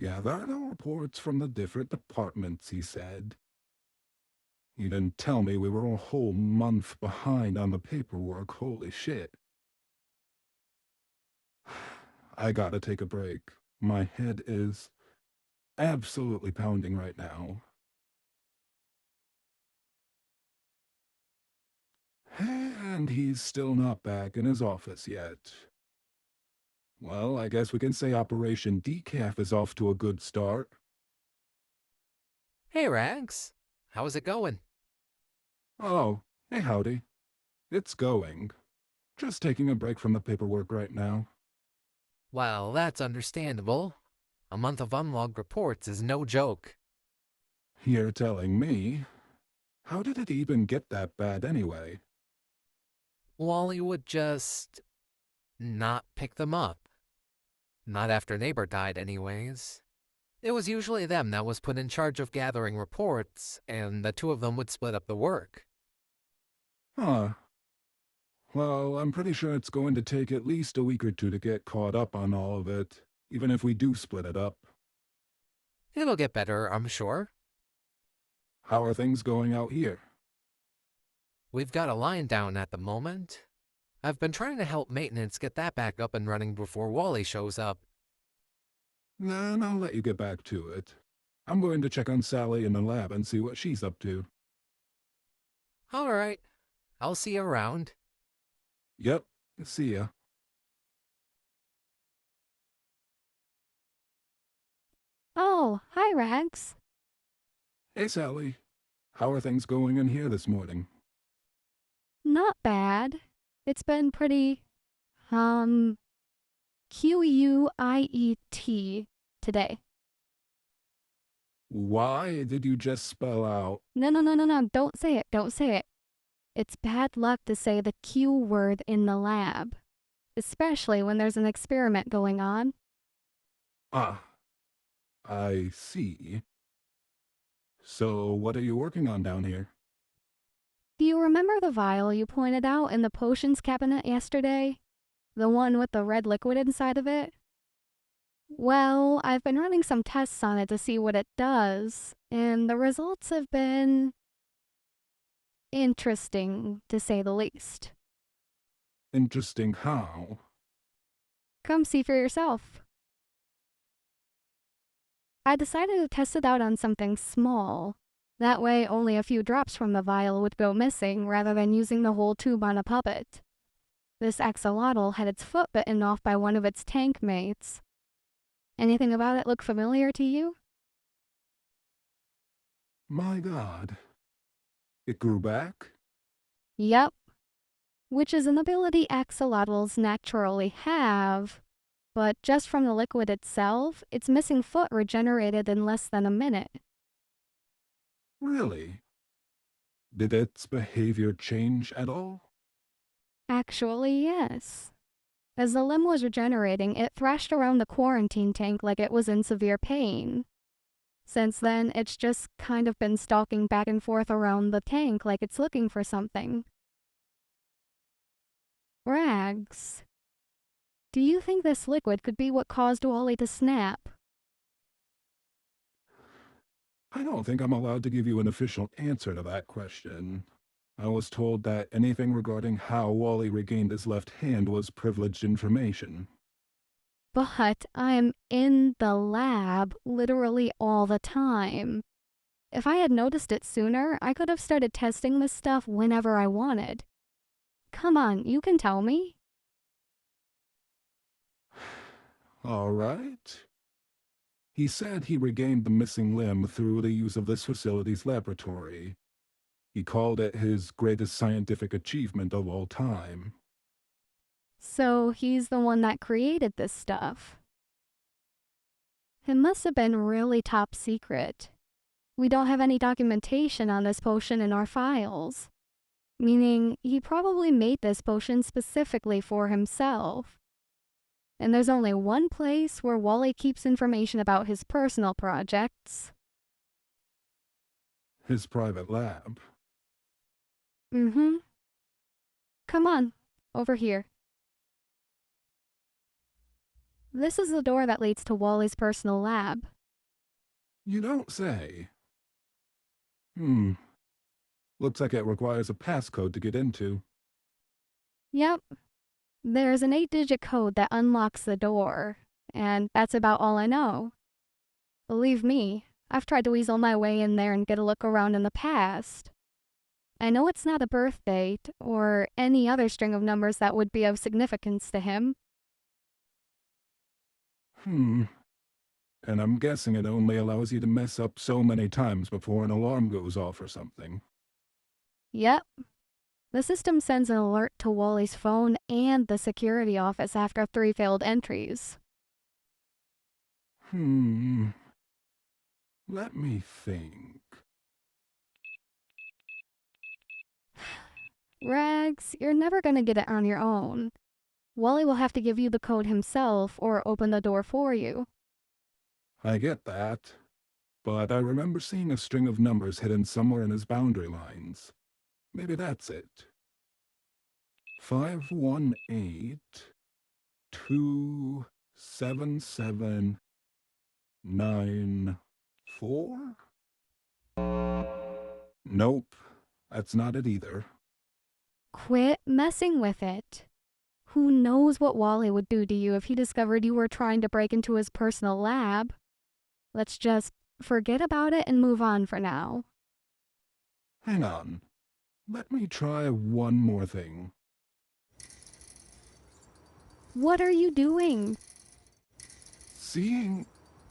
gather the reports from the different departments, he said. He didn't tell me we were a whole month behind on the paperwork, holy shit. I gotta take a break. My head is absolutely pounding right now. And he's still not back in his office yet. Well, I guess we can say Operation Decaf is off to a good start. Hey, Rags. How's it going? Oh, hey howdy. It's going. Just taking a break from the paperwork right now. Well, that's understandable. A month of unlogged reports is no joke. You're telling me? How did it even get that bad anyway? Wally would just not pick them up. Not after neighbor died, anyways. It was usually them that was put in charge of gathering reports, and the two of them would split up the work. Huh. Well, I'm pretty sure it's going to take at least a week or two to get caught up on all of it, even if we do split it up. It'll get better, I'm sure. How are things going out here? We've got a line down at the moment. I've been trying to help maintenance get that back up and running before Wally shows up. Then I'll let you get back to it. I'm going to check on Sally in the lab and see what she's up to. Alright, I'll see you around. Yep, see ya. Oh, hi, Rags. Hey Sally, how are things going in here this morning? Not bad. It's been pretty, Quiet today. Why did you just spell out? No, don't say it, don't say it. It's bad luck to say the Q word in the lab, especially when there's an experiment going on. Ah, I see. So what are you working on down here? Do you remember the vial you pointed out in the potions cabinet yesterday? The one with the red liquid inside of it? Well, I've been running some tests on it to see what it does, and the results have been interesting, to say the least. Interesting how? Come see for yourself. I decided to test it out on something small. That way, only a few drops from the vial would go missing rather than using the whole tube on a puppet. This axolotl had its foot bitten off by one of its tank mates. Anything about it look familiar to you? My God. It grew back? Yep. Which is an ability axolotls naturally have, but just from the liquid itself, its missing foot regenerated in less than a minute. Really? Did its behavior change at all? Actually, yes. As the limb was regenerating, it thrashed around the quarantine tank like it was in severe pain. Since then, it's just kind of been stalking back and forth around the tank like it's looking for something. Rags, do you think this liquid could be what caused Wally to snap? I don't think I'm allowed to give you an official answer to that question. I was told that anything regarding how Wally regained his left hand was privileged information. But I'm in the lab literally all the time. If I had noticed it sooner, I could have started testing this stuff whenever I wanted. Come on, you can tell me. All right. He said he regained the missing limb through the use of this facility's laboratory. He called it his greatest scientific achievement of all time. So he's the one that created this stuff. It must have been really top secret. We don't have any documentation on this potion in our files. Meaning, he probably made this potion specifically for himself. And there's only one place where Wally keeps information about his personal projects. His private lab. Mm-hmm. Come on, over here. This is the door that leads to Wally's personal lab. You don't say. Looks like it requires a passcode to get into. Yep. There's an 8-digit code that unlocks the door, and that's about all I know. Believe me, I've tried to weasel my way in there and get a look around in the past. I know it's not a birth date, or any other string of numbers that would be of significance to him. And I'm guessing it only allows you to mess up so many times before an alarm goes off or something. Yep. The system sends an alert to Wally's phone and the security office after 3 failed entries. Let me think. Rags, you're never gonna get it on your own. Wally will have to give you the code himself or open the door for you. I get that, but I remember seeing a string of numbers hidden somewhere in his boundary lines. Maybe that's it. 518 27794. Nope, that's not it either. Quit messing with it. Who knows what Wally would do to you if he discovered you were trying to break into his personal lab? Let's just forget about it and move on for now. Hang on. Let me try one more thing. What are you doing? Seeing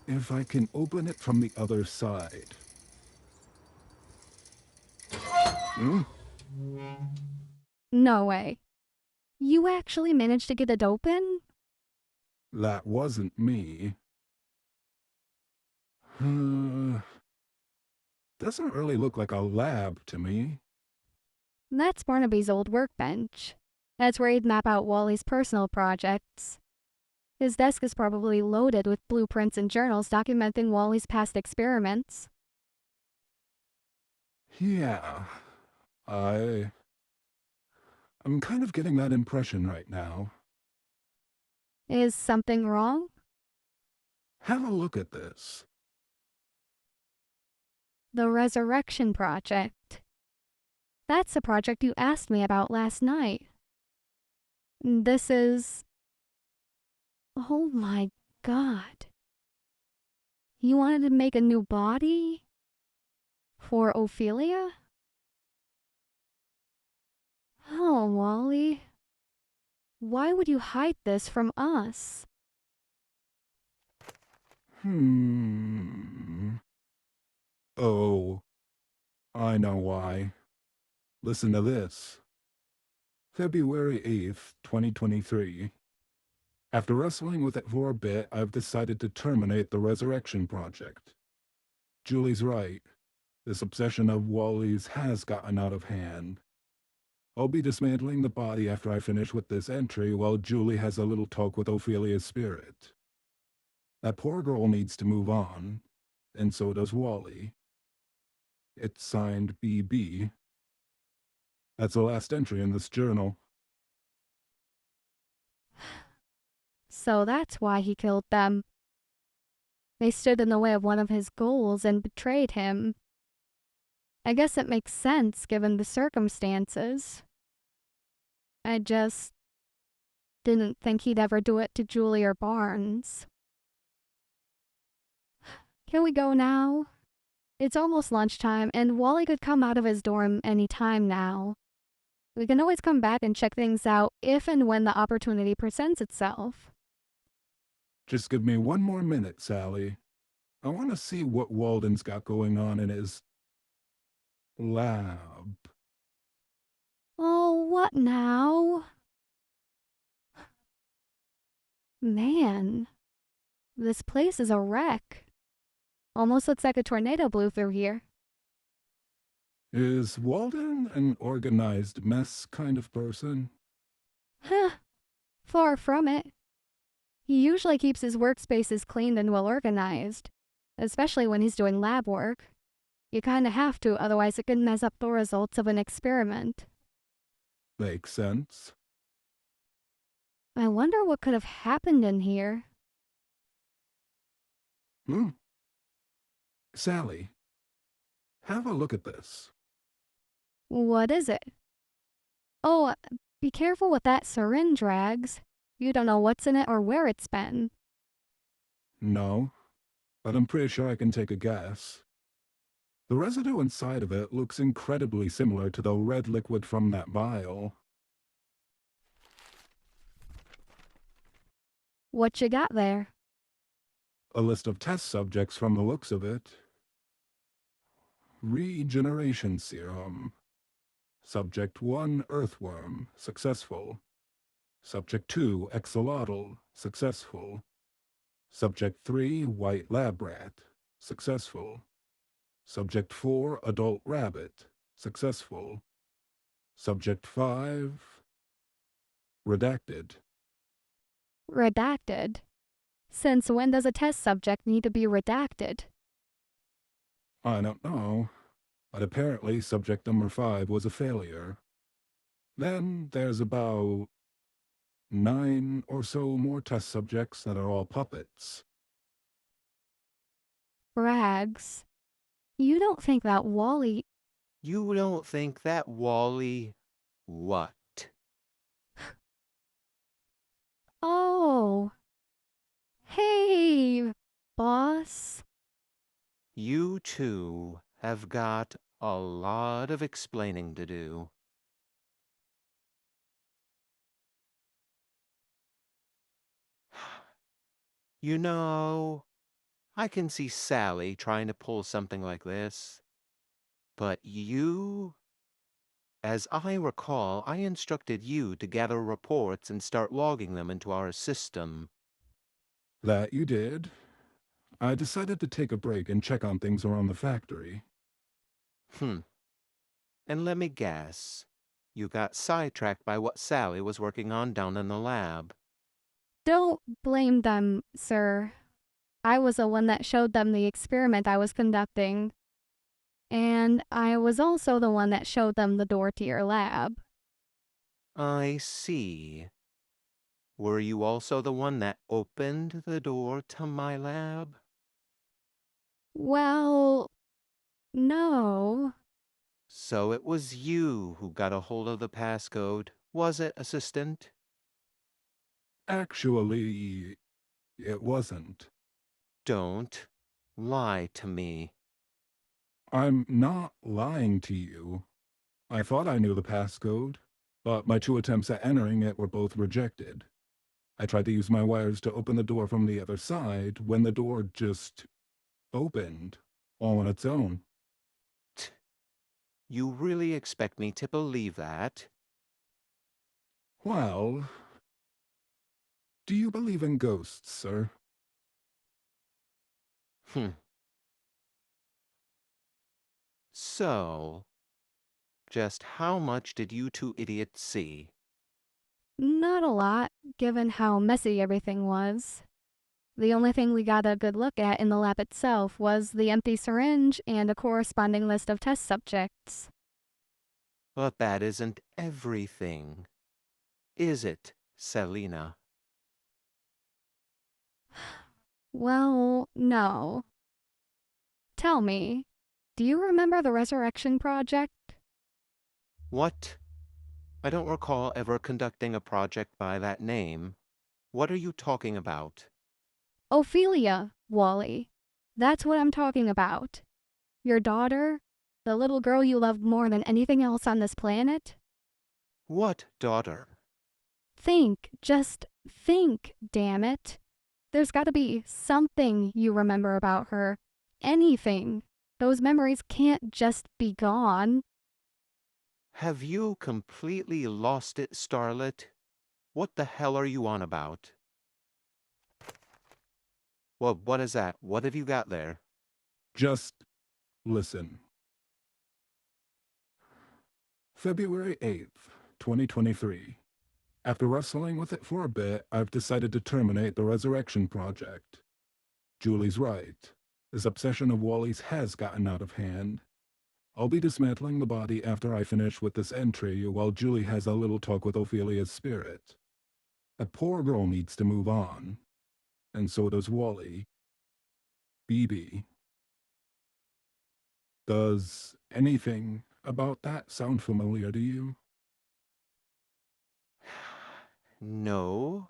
if I can open it from the other side. No way. You actually managed to get it open? That wasn't me. Doesn't really look like a lab to me. That's Barnaby's old workbench. That's where he'd map out Wally's personal projects. His desk is probably loaded with blueprints and journals documenting Wally's past experiments. Yeah, I'm kind of getting that impression right now. Is something wrong? Have a look at this. The Resurrection Project. That's the project you asked me about last night. This is... Oh my god. You wanted to make a new body? For Ophelia? Oh, Wally. Why would you hide this from us? Oh, I know why. Listen to this. February 8th, 2023. After wrestling with it for a bit, I've decided to terminate the Resurrection Project. Julie's right. This obsession of Wally's has gotten out of hand. I'll be dismantling the body after I finish with this entry while Julie has a little talk with Ophelia's spirit. That poor girl needs to move on, and so does Wally. It's signed BB. That's the last entry in this journal. So that's why he killed them. They stood in the way of one of his goals and betrayed him. I guess it makes sense given the circumstances. I just didn't think he'd ever do it to Julie or Barnes. Can we go now? It's almost lunchtime, and Wally could come out of his dorm any time now. We can always come back and check things out if and when the opportunity presents itself. Just give me one more minute, Sally. I want to see what Walden's got going on in his lab. Oh, what now? Man, this place is a wreck. Almost looks like a tornado blew through here. Is Walden an organized mess kind of person? Huh, far from it. He usually keeps his workspaces cleaned and well organized, especially when he's doing lab work. You kinda have to, otherwise it can mess up the results of an experiment. Makes sense. I wonder what could have happened in here. Hmm? Sally, have a look at this. What is it? Oh, be careful with that syringe, Rags. You don't know what's in it or where it's been. No, but I'm pretty sure I can take a guess. The residue inside of it looks incredibly similar to the red liquid from that vial. What you got there? A list of test subjects from the looks of it. Regeneration serum. Subject 1, earthworm, successful. Subject 2, axolotl, successful. Subject 3, white lab rat, successful. Subject 4, adult rabbit, successful. Subject 5, redacted. Redacted. Since when does a test subject need to be redacted? I don't know, but apparently subject number 5 was a failure. Then there's about 9 or so more test subjects that are all puppets. Rags. You don't think that Wally. You don't think that Wally... what? Oh. Hey, boss. You two have got a lot of explaining to do. You know, I can see Sally trying to pull something like this. But you... As I recall, I instructed you to gather reports and start logging them into our system. That you did. I decided to take a break and check on things around the factory. And let me guess. You got sidetracked by what Sally was working on down in the lab. Don't blame them, sir. I was the one that showed them the experiment I was conducting. And I was also the one that showed them the door to your lab. I see. Were you also the one that opened the door to my lab? Well, no. So it was you who got a hold of the passcode, was it, assistant? Actually, it wasn't. Don't lie to me. I'm not lying to you. I thought I knew the passcode, but my 2 attempts at entering it were both rejected. I tried to use my wires to open the door from the other side when the door just opened, all on its own. You really expect me to believe that? Well, do you believe in ghosts, sir? Hmm. So, just how much did you two idiots see? Not a lot, given how messy everything was. The only thing we got a good look at in the lab itself was the empty syringe and a corresponding list of test subjects. But that isn't everything. Is it, Selina? Well, no. Tell me, do you remember the Resurrection Project? What? I don't recall ever conducting a project by that name. What are you talking about? Ophelia, Wally. That's what I'm talking about. Your daughter? The little girl you loved more than anything else on this planet? What daughter? Think, just think, damn it. There's gotta be something you remember about her. Anything. Those memories can't just be gone. Have you completely lost it, Starlet? What the hell are you on about? Well, what is that? What have you got there? Just listen. February 8th, 2023. After wrestling with it for a bit, I've decided to terminate the Resurrection Project. Julie's right. This obsession of Wally's has gotten out of hand. I'll be dismantling the body after I finish with this entry while Julie has a little talk with Ophelia's spirit. That poor girl needs to move on. And so does Wally. BB. Does anything about that sound familiar to you? No,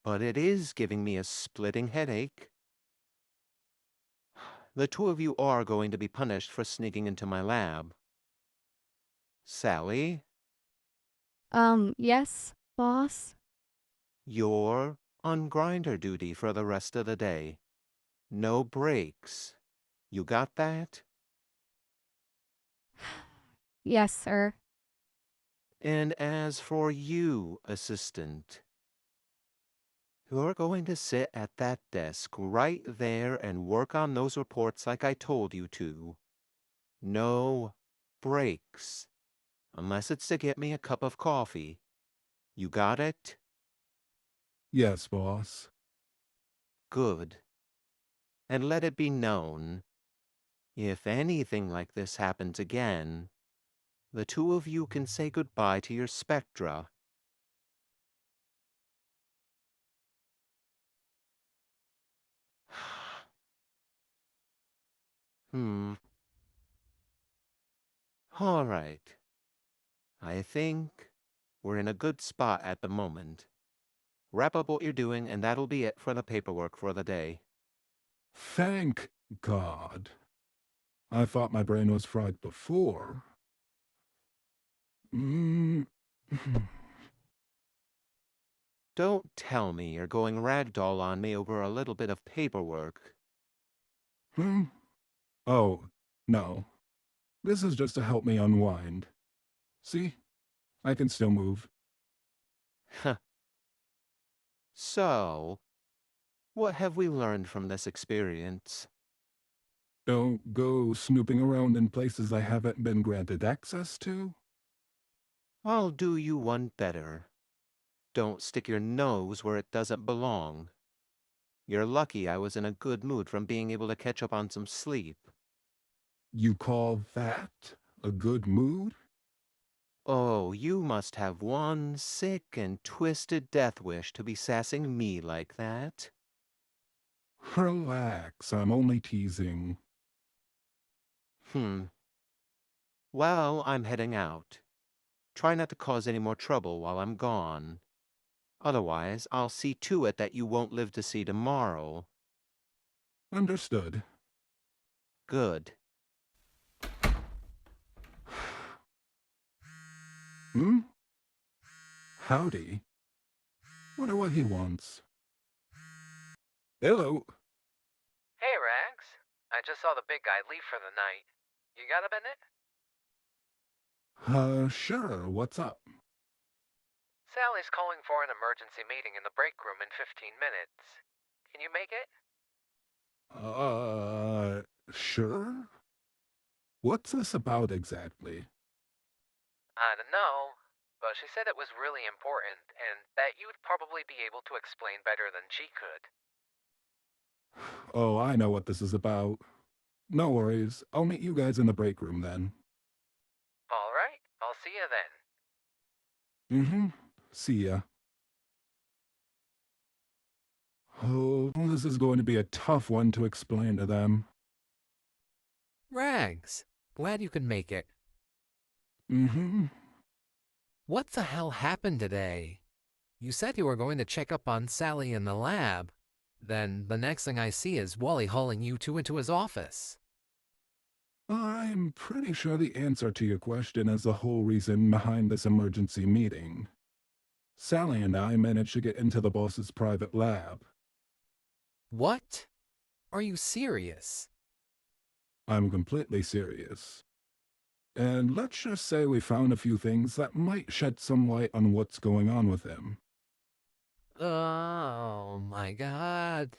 but it is giving me a splitting headache. The two of you are going to be punished for sneaking into my lab. Sally, Yes, boss? you're on grinder duty for the rest of the day. No breaks. You got that? Yes, sir. And as for you, assistant, you're going to sit at that desk right there and work on those reports like I told you to. No breaks. Unless it's to get me a cup of coffee. You got it? Yes, boss. Good. And let it be known, if anything like this happens again, the two of you can say goodbye to your spectra. All right. I think we're in a good spot at the moment. Wrap up what you're doing, and that'll be it for the paperwork for the day. Thank God. I thought my brain was fried before. Mm. Don't tell me you're going ragdoll on me over a little bit of paperwork. Hmm? Oh, no. This is just to help me unwind. See? I can still move. So, what have we learned from this experience? Don't go snooping around in places I haven't been granted access to. I'll do you one better. Don't stick your nose where it doesn't belong. You're lucky I was in a good mood from being able to catch up on some sleep. You call that a good mood? Oh, you must have one sick and twisted death wish to be sassing me like that. Relax, I'm only teasing. Well, I'm heading out. Try not to cause any more trouble while I'm gone. Otherwise, I'll see to it that you won't live to see tomorrow. Understood. Good. Hmm? Howdy. Wonder what he wants. Hello. Hey, Rags. I just saw the big guy leave for the night. You got a minute? Sure, what's up? Sally's calling for an emergency meeting in the break room in 15 minutes. Can you make it? Sure? What's this about exactly? I don't know, but she said it was really important and that you'd probably be able to explain better than she could. Oh, I know what this is about. No worries, I'll meet you guys in the break room then. All right, I'll see you then. See ya. Oh, this is going to be a tough one to explain to them. Rags, glad you could make it. What the hell happened today? You said you were going to check up on Sally in the lab. Then the next thing I see is Wally hauling you two into his office. I'm pretty sure the answer to your question is the whole reason behind this emergency meeting. Sally and I managed to get into the boss's private lab. What? Are you serious? I'm completely serious. And let's just say we found a few things that might shed some light on what's going on with him. Oh my god.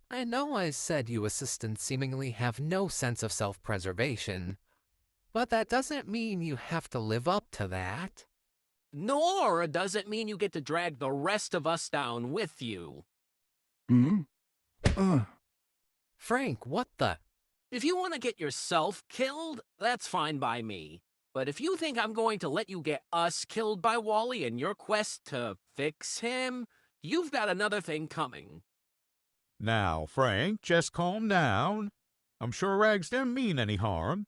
I know I said you assistants seemingly have no sense of self-preservation, but that doesn't mean you have to live up to that. Nor does it mean you get to drag the rest of us down with you. Hmm? Frank, what the? If you want to get yourself killed, that's fine by me. But if you think I'm going to let you get us killed by Wally in your quest to fix him, you've got another thing coming. Now, Frank, just calm down. I'm sure Rags didn't mean any harm.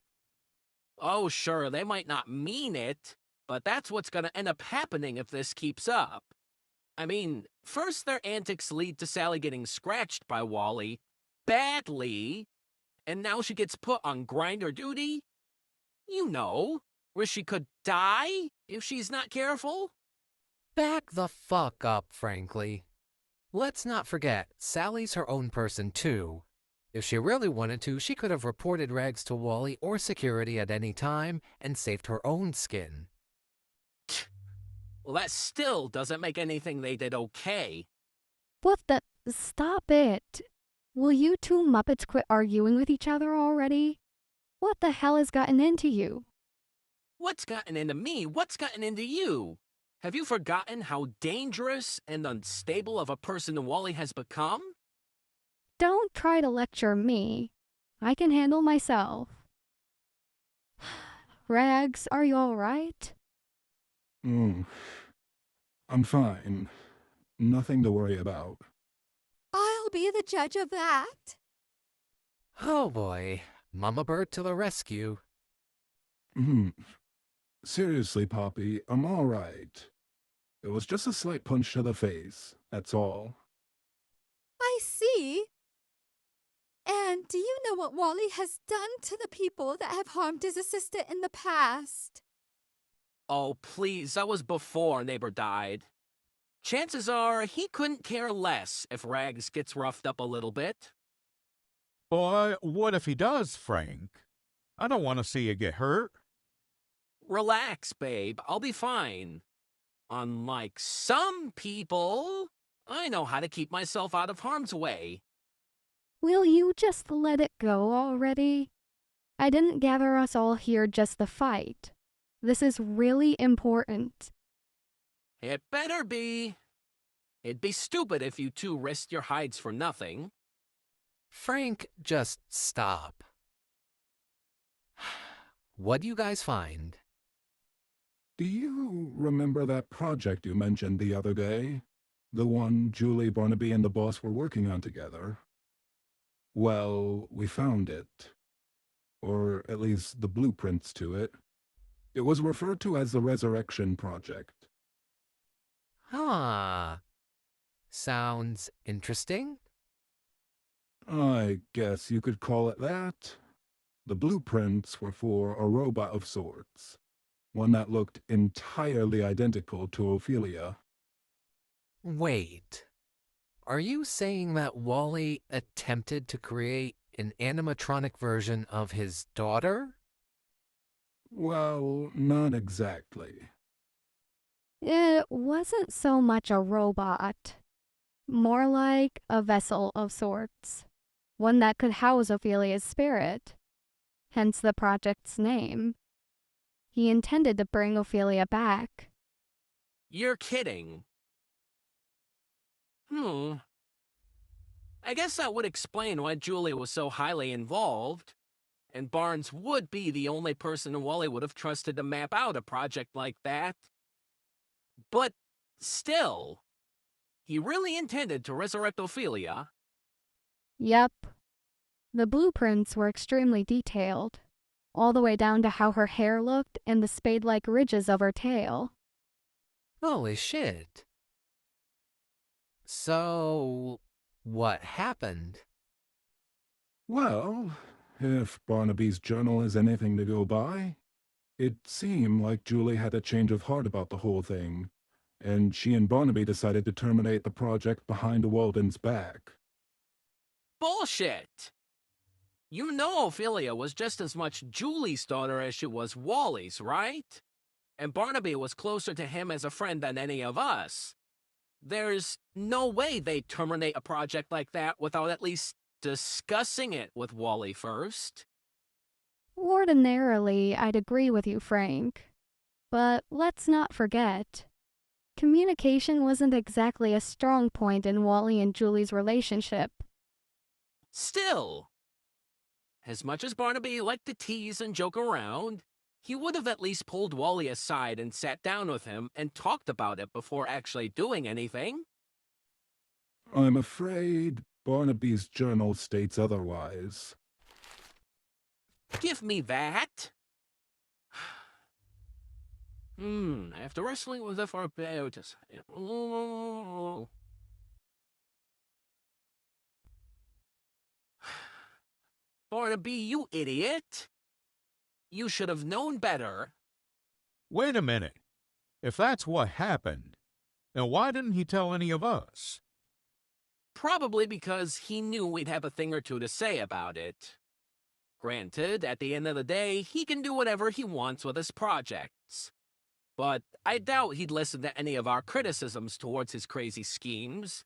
Oh, sure, they might not mean it, but that's what's gonna end up happening if this keeps up. I mean, first their antics lead to Sally getting scratched by Wally, badly, and now she gets put on grinder duty? You know, where she could die if she's not careful? Back the fuck up, frankly. Let's not forget, Sally's her own person, too. If she really wanted to, she could have reported Rags to Wally or security at any time and saved her own skin. Well, that still doesn't make anything they did okay. What the? Stop it. Will you two Muppets quit arguing with each other already? What the hell has gotten into you? What's gotten into me? What's gotten into you? Have you forgotten how dangerous and unstable of a person Wally has become? Don't try to lecture me. I can handle myself. Rags, are you alright? I'm fine. Nothing to worry about. I'll be the judge of that. Oh boy, Mama Bird to the rescue. Seriously, Poppy, I'm all right. It was just a slight punch to the face, that's all. I see. And do you know what Wally has done to the people that have harmed his assistant in the past? Oh, please, that was before Neighbor died. Chances are he couldn't care less if Rags gets roughed up a little bit. But what if he does, Frank? I don't want to see you get hurt. Relax, babe, I'll be fine. Unlike some people, I know how to keep myself out of harm's way. Will you just let it go already? I didn't gather us all here just to fight. This is really important. It better be. It'd be stupid if you two risked your hides for nothing. Frank, just stop. What do you guys find? Do you remember that project you mentioned the other day? The one Julie, Barnaby, and the boss were working on together? Well, we found it. Or at least the blueprints to it. It was referred to as the Resurrection Project. Ah, sounds interesting. I guess you could call it that. The blueprints were for a robot of sorts. One that looked entirely identical to Ophelia. Wait, are you saying that Wally attempted to create an animatronic version of his daughter? Well, not exactly. It wasn't so much a robot. More like a vessel of sorts. One that could house Ophelia's spirit. Hence the project's name. He intended to bring Ophelia back. You're kidding. I guess that would explain why Julie was so highly involved. And Barnes would be the only person Wally would have trusted to map out a project like that. But still, he really intended to resurrect Ophelia. Yep. The blueprints were extremely detailed, all the way down to how her hair looked and the spade-like ridges of her tail. Holy shit. So, what happened? Well, if Barnaby's journal is anything to go by, it seemed like Julie had a change of heart about the whole thing, and she and Barnaby decided to terminate the project behind Walden's back. Bullshit! You know Ophelia was just as much Julie's daughter as she was Wally's, right? And Barnaby was closer to him as a friend than any of us. There's no way they'd terminate a project like that without at least discussing it with Wally first. Ordinarily, I'd agree with you, Frank. But let's not forget, communication wasn't exactly a strong point in Wally and Julie's relationship. Still, as much as Barnaby liked to tease and joke around, he would have at least pulled Wally aside and sat down with him and talked about it before actually doing anything. I'm afraid Barnaby's journal states otherwise. Give me that. After wrestling with it for a bit, just... Barnaby, you idiot! You should have known better. Wait a minute. If that's what happened, then why didn't he tell any of us? Probably because he knew we'd have a thing or two to say about it. Granted, at the end of the day, he can do whatever he wants with his projects. But I doubt he'd listen to any of our criticisms towards his crazy schemes.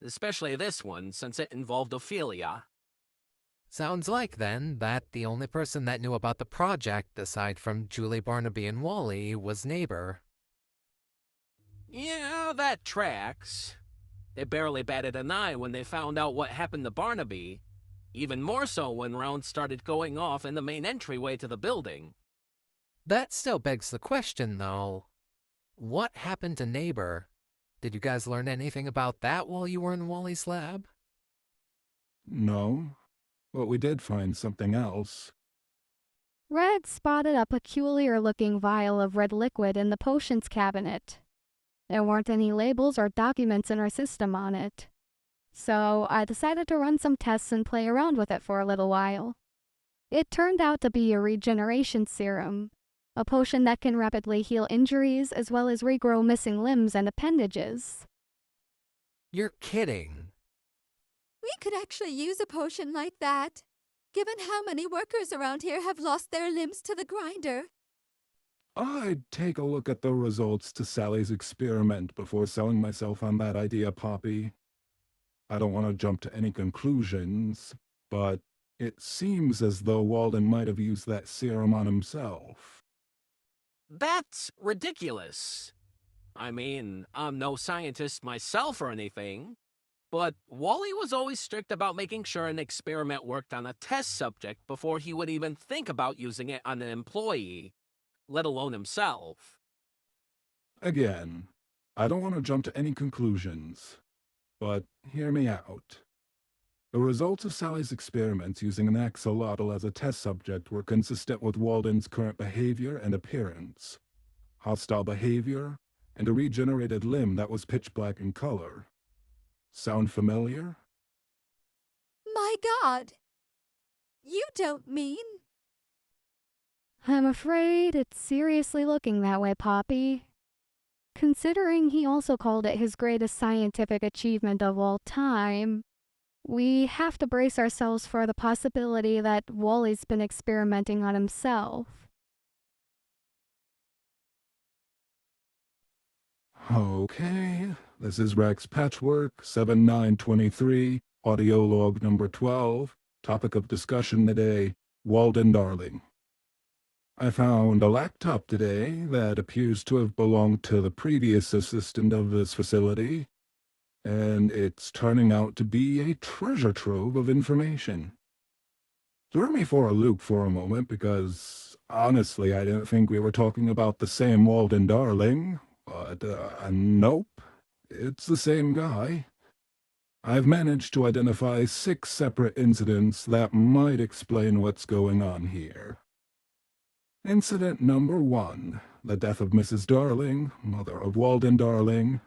Especially this one, since it involved Ophelia. Sounds like, then, that the only person that knew about the project, aside from Julie, Barnaby, and Wally, was Neighbor. Yeah, that tracks. They barely batted an eye when they found out what happened to Barnaby. Even more so when rounds started going off in the main entryway to the building. That still begs the question, though. What happened to Neighbor? Did you guys learn anything about that while you were in Wally's lab? No, but we did find something else. Red spotted a peculiar-looking vial of red liquid in the potions cabinet. There weren't any labels or documents in our system on it. So I decided to run some tests and play around with it for a little while. It turned out to be a regeneration serum, a potion that can rapidly heal injuries as well as regrow missing limbs and appendages. You're kidding. We could actually use a potion like that, given how many workers around here have lost their limbs to the grinder. I'd take a look at the results to Sally's experiment before selling myself on that idea, Poppy. I don't want to jump to any conclusions, but it seems as though Walden might have used that serum on himself. That's ridiculous. I mean, I'm no scientist myself or anything, but Wally was always strict about making sure an experiment worked on a test subject before he would even think about using it on an employee, let alone himself. Again, I don't want to jump to any conclusions, but hear me out. The results of Sally's experiments using an axolotl as a test subject were consistent with Walden's current behavior and appearance. Hostile behavior, and a regenerated limb that was pitch black in color. Sound familiar? My God! You don't mean... I'm afraid it's seriously looking that way, Poppy. Considering he also called it his greatest scientific achievement of all time, we have to brace ourselves for the possibility that Wally's been experimenting on himself. Okay, this is Rex Patchwork, 7923, audio log number 12, topic of discussion today, Walden Darling. I found a laptop today that appears to have belonged to the previous assistant of this facility, and it's turning out to be a treasure trove of information. Threw me for a loop for a moment because, honestly, I didn't think we were talking about the same Walden Darling, but, nope, it's the same guy. I've managed to identify 6 separate incidents that might explain what's going on here. Incident number 1, the death of Mrs. Darling, mother of Walden Darling.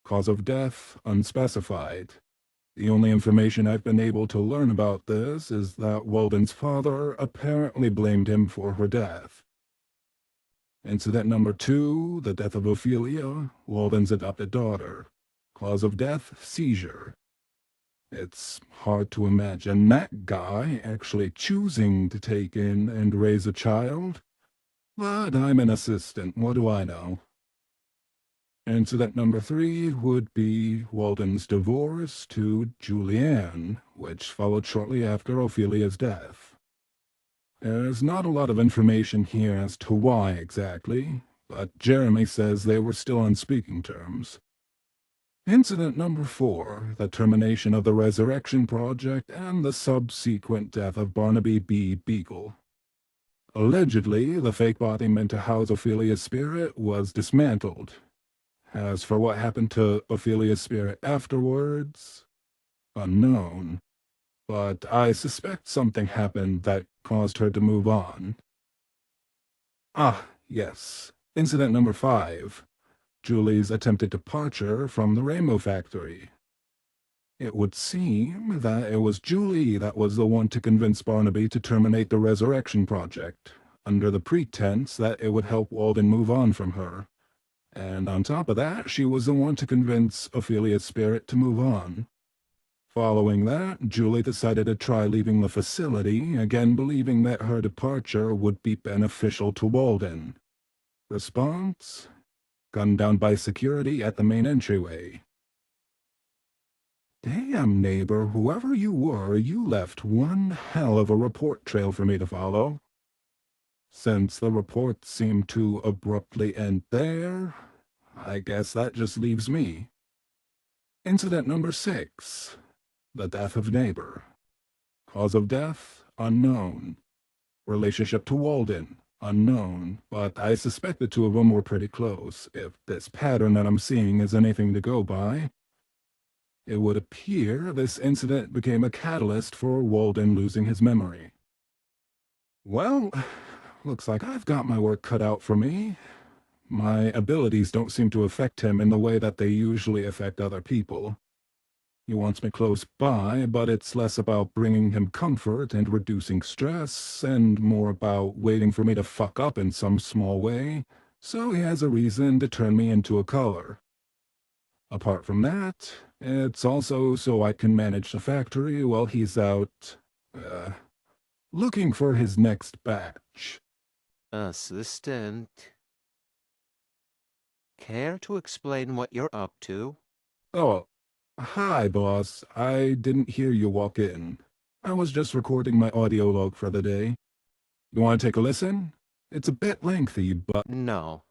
Cause of death, unspecified. The only information I've been able to learn about this is that Walden's father apparently blamed him for her death. Incident number 2, the death of Ophelia, Walden's adopted daughter. Cause of death, seizure. It's hard to imagine that guy actually choosing to take in and raise a child. But I'm an assistant, what do I know? Incident number 3 would be Walden's divorce to Julianne, which followed shortly after Ophelia's death. There's not a lot of information here as to why exactly, but Jeremy says they were still on speaking terms. Incident number 4, the termination of the Resurrection Project and the subsequent death of Barnaby B. Beagle. Allegedly, the fake body meant to house Ophelia's spirit was dismantled. As for what happened to Ophelia's spirit afterwards, unknown. But I suspect something happened that caused her to move on. Ah, yes. Incident number 5. Julie's attempted departure from the Rainbow Factory. It would seem that it was Julie that was the one to convince Barnaby to terminate the Resurrection Project, under the pretense that it would help Walden move on from her. And on top of that, she was the one to convince Ophelia's spirit to move on. Following that, Julie decided to try leaving the facility, again believing that her departure would be beneficial to Walden. Response? Gunned down by security at the main entryway. Damn, neighbor, whoever you were, you left one hell of a report trail for me to follow. Since the report seemed to abruptly end there, I guess that just leaves me. Incident number 6. The death of neighbor. Cause of death? Unknown. Relationship to Walden? Unknown. But I suspect the two of them were pretty close, if this pattern that I'm seeing is anything to go by. It would appear this incident became a catalyst for Walden losing his memory. Well, looks like I've got my work cut out for me. My abilities don't seem to affect him in the way that they usually affect other people. He wants me close by, but it's less about bringing him comfort and reducing stress, and more about waiting for me to fuck up in some small way, so he has a reason to turn me into a color. Apart from that, it's also so I can manage the factory while he's out, looking for his next batch. Assistant. Care to explain what you're up to? Oh, hi, boss. I didn't hear you walk in. I was just recording my audio log for the day. You want to take a listen? It's a bit lengthy, but... No.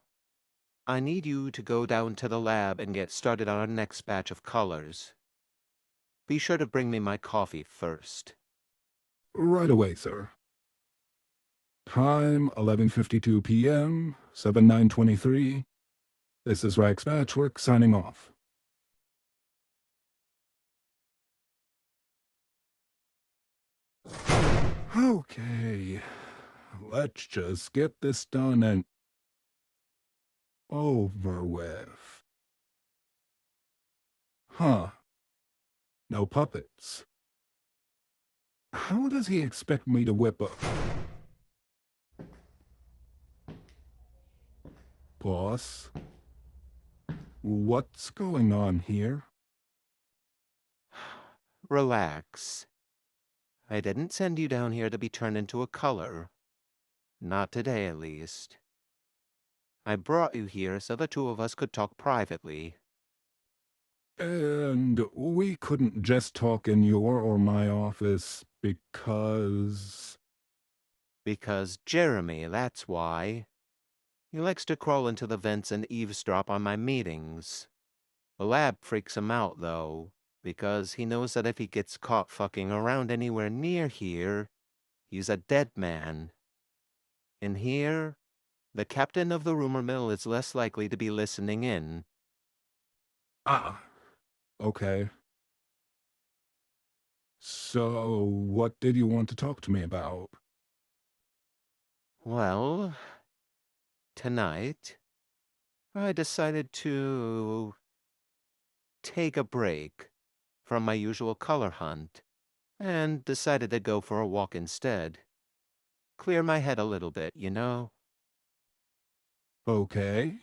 I need you to go down to the lab and get started on our next batch of colors. Be sure to bring me my coffee first. Right away, sir. Time, 11:52 p.m., 7/9/23. This is Patchwork signing off. Okay, let's just get this done and over with. Huh. No puppets. How does he expect me to whip up? Boss? What's going on here? Relax. I didn't send you down here to be turned into a color. Not today, at least. I brought you here so the two of us could talk privately. And we couldn't just talk in your or my office because... Because Jeremy, that's why. He likes to crawl into the vents and eavesdrop on my meetings. The lab freaks him out, though, because he knows that if he gets caught fucking around anywhere near here, he's a dead man. In here, the captain of the rumor mill is less likely to be listening in. Ah, okay. So, what did you want to talk to me about? Well, tonight, I decided to take a break from my usual color hunt and decided to go for a walk instead. Clear my head a little bit, you know? Okay.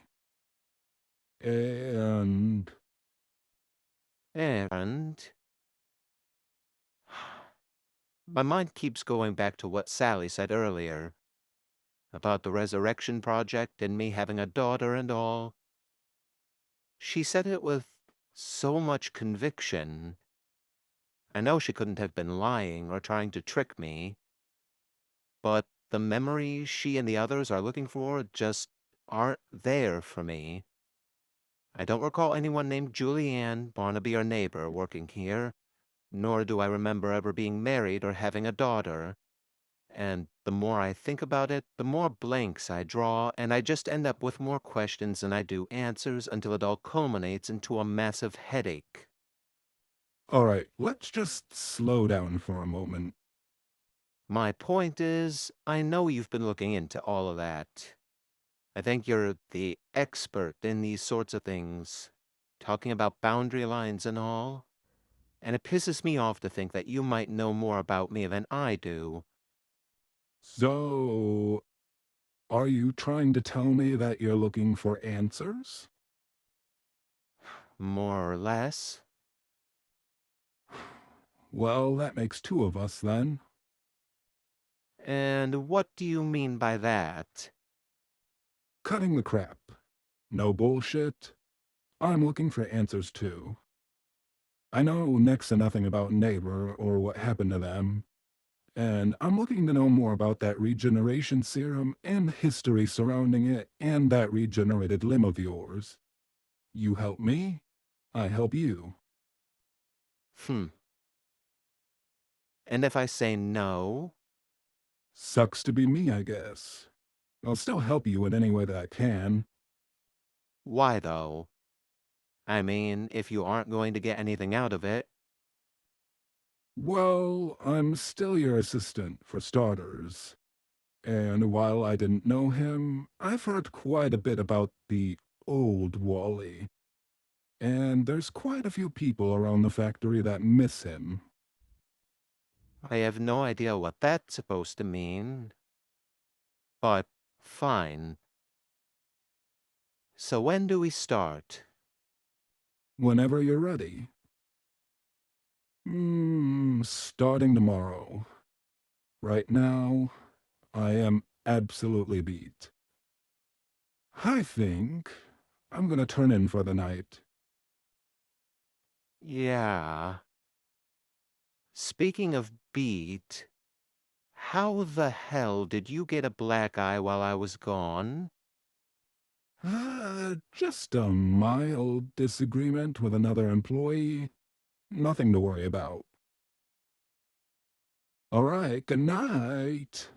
And... And my mind keeps going back to what Sally said earlier about the Resurrection Project and me having a daughter and all. She said it with so much conviction. I know she couldn't have been lying or trying to trick me, but the memories she and the others are looking for just aren't there for me. I don't recall anyone named Julianne, Barnaby, or neighbor working here, nor do I remember ever being married or having a daughter. And the more I think about it, the more blanks I draw, and I just end up with more questions than I do answers until it all culminates into a massive headache. All right, let's just slow down for a moment. My point is, I know you've been looking into all of that. I think you're the expert in these sorts of things, talking about boundary lines and all. And it pisses me off to think that you might know more about me than I do. So, are you trying to tell me that you're looking for answers? More or less. Well, that makes two of us then. And what do you mean by that? Cutting the crap. No bullshit. I'm looking for answers too. I know next to nothing about Neighbor or what happened to them, and I'm looking to know more about that regeneration serum and the history surrounding it and that regenerated limb of yours. You help me, I help you. Hmm. And if I say no? Sucks to be me, I guess. I'll still help you in any way that I can. Why, though? I mean, if you aren't going to get anything out of it. Well, I'm still your assistant, for starters. And while I didn't know him, I've heard quite a bit about the old Wally. And there's quite a few people around the factory that miss him. I have no idea what that's supposed to mean. But, fine. So when do we start? Whenever you're ready. Starting tomorrow. Right now, I am absolutely beat. I think I'm gonna turn in for the night. Yeah. Speaking of beat, how the hell did you get a black eye while I was gone? Just a mild disagreement with another employee. Nothing to worry about. All right, good night.